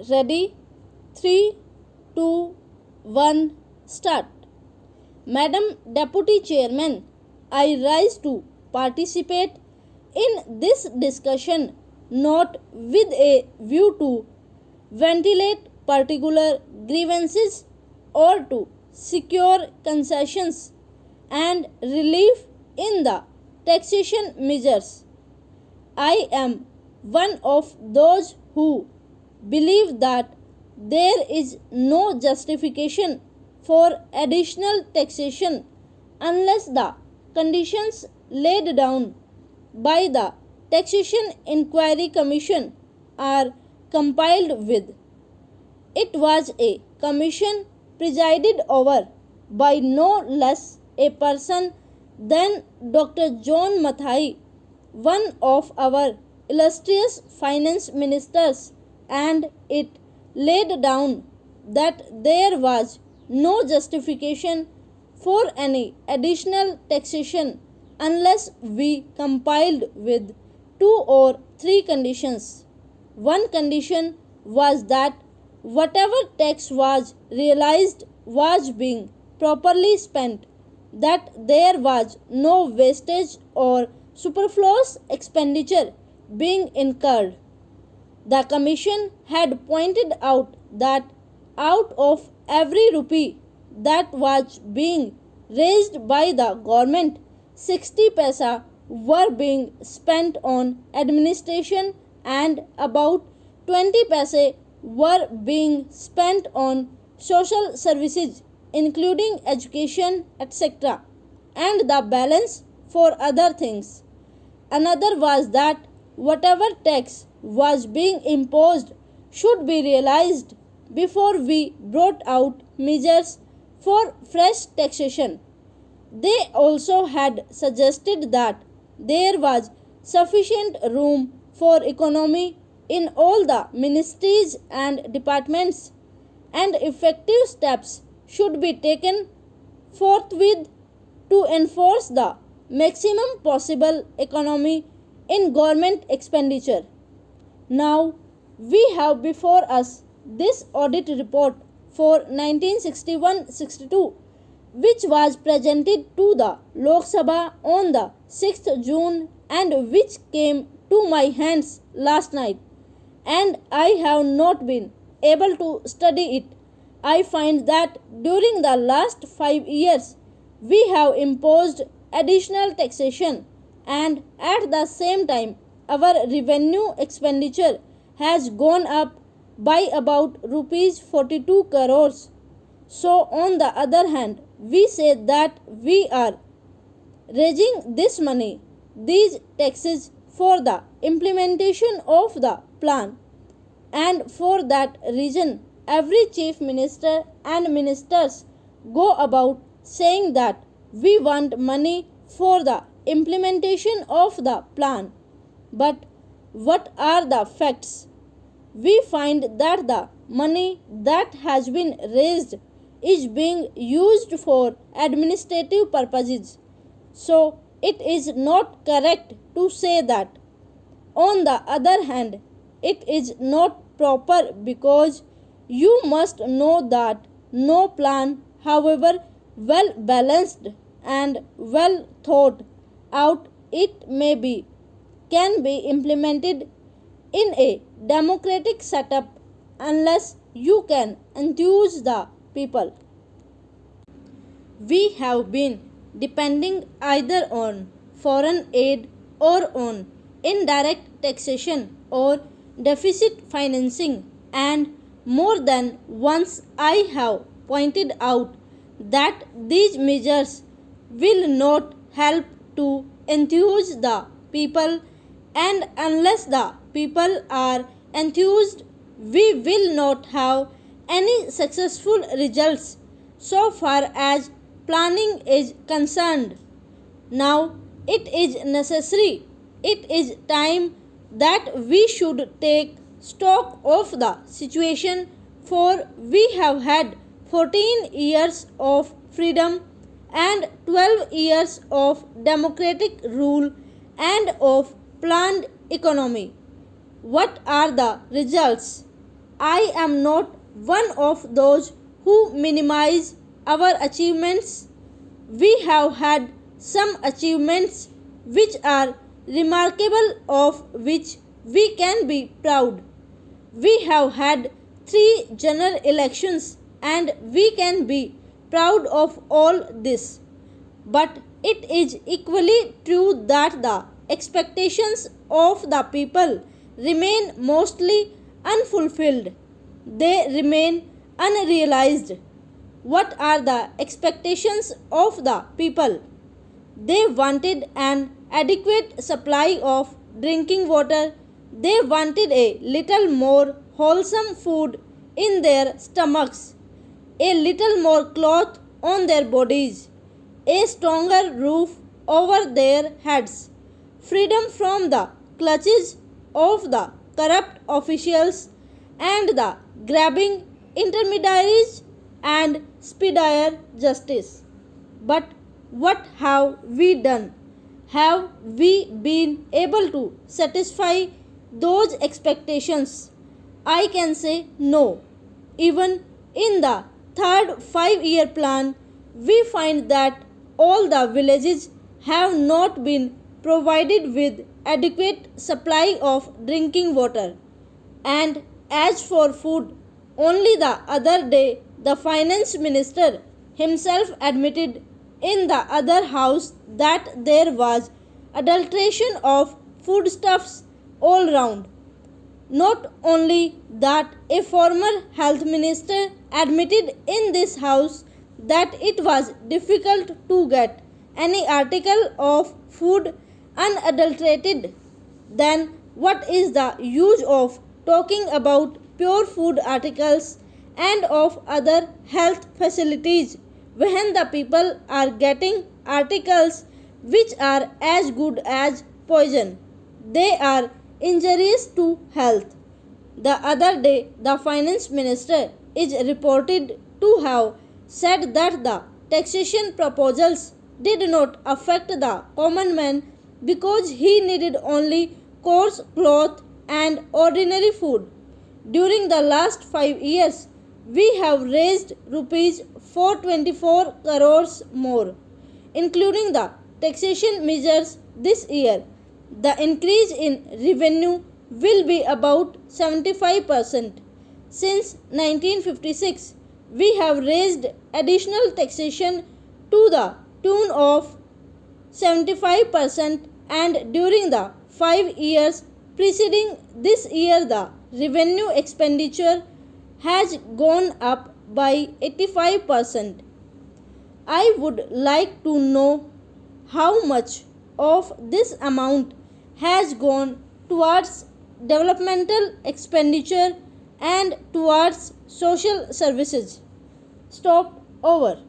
Ready? 3, 2, 1, start. Madam Deputy Chairman, I rise to participate in this discussion not with a view to ventilate particular grievances or to secure concessions and relief in the taxation measures. I am one of those who believe that there is no justification for additional taxation unless the conditions laid down by the Taxation Inquiry Commission are compiled with. It was a commission presided over by no less a person than Dr. John Mathai, one of our illustrious finance ministers, and it laid down that there was no justification for any additional taxation unless we complied with 2 or 3 conditions. One condition was that whatever tax was realized was being properly spent, that there was no wastage or superfluous expenditure being incurred. The Commission had pointed out that out of every rupee that was being raised by the government, 60 paisa were being spent on administration and about 20 paise were being spent on social services including education etc. and the balance for other things. Another was that whatever tax was being imposed should be realized before we brought out measures for fresh taxation. They also had suggested that there was sufficient room for economy in all the ministries and departments, and effective steps should be taken forthwith to enforce the maximum possible economy in government expenditure. Now, we have before us this audit report for 1961-62, which was presented to the Lok Sabha on the 6th June and which came to my hands last night, and I have not been able to study it. I find that during the last 5 years we have imposed additional taxation, and at the same time our revenue expenditure has gone up by about rupees 42 crores. So on the other hand, we say that we are raising this money, these taxes, for the implementation of the plan, and for that reason every chief minister and ministers go about saying that we want money for the implementation of the plan. But what are the facts? We find that the money that has been raised is being used for administrative purposes. So it is not correct to say that. On the other hand, it is not proper because you must know that no plan, however well balanced and well thought out it may be, can be implemented in a democratic setup unless you can enthuse the people. We have been depending either on foreign aid or on indirect taxation or deficit financing, and more than once I have pointed out that these measures will not help to enthuse the people, and unless the people are enthused we will not have any successful results so far as planning is concerned. Now it is necessary, it is time that we should take stock of the situation, for we have had 14 years of freedom and 12 years of democratic rule and of planned economy. What are the results? I am not one of those who minimize our achievements. We have had some achievements which are remarkable, of which we can be proud. We have had three general elections and we can be proud of all this. But it is equally true that the expectations of the people remain mostly unfulfilled. They remain unrealized. What are the expectations of the people? They wanted an adequate supply of drinking water. They wanted a little more wholesome food in their stomachs, a little more cloth on their bodies, a stronger roof over their heads, freedom from the clutches of the corrupt officials and the grabbing intermediaries, and speedier justice. But what have we done? Have we been able to satisfy those expectations? I can say no. Even in the third 5-year plan, we find that all the villages have not been provided with adequate supply of drinking water. And as for food, only the other day the finance minister himself admitted in the other house that there was adulteration of foodstuffs all round. Not only that, a former health minister admitted in this house that it was difficult to get any article of food unadulterated. Then what is the use of talking about pure food articles and of other health facilities when the people are getting articles which are as good as poison? They are injurious to health. The other day, the finance minister is reported to have said that the taxation proposals did not affect the common man because he needed only coarse cloth and ordinary food. During the last 5 years, we have raised rupees 424 crores more, including the taxation measures this year. The increase in revenue will be about 75%. Since 1956, we have raised additional taxation to the tune of 75%, and during the 5 years preceding this year the revenue expenditure has gone up by 85%. I would like to know how much of this amount has gone towards developmental expenditure and towards social services. Stop. Over.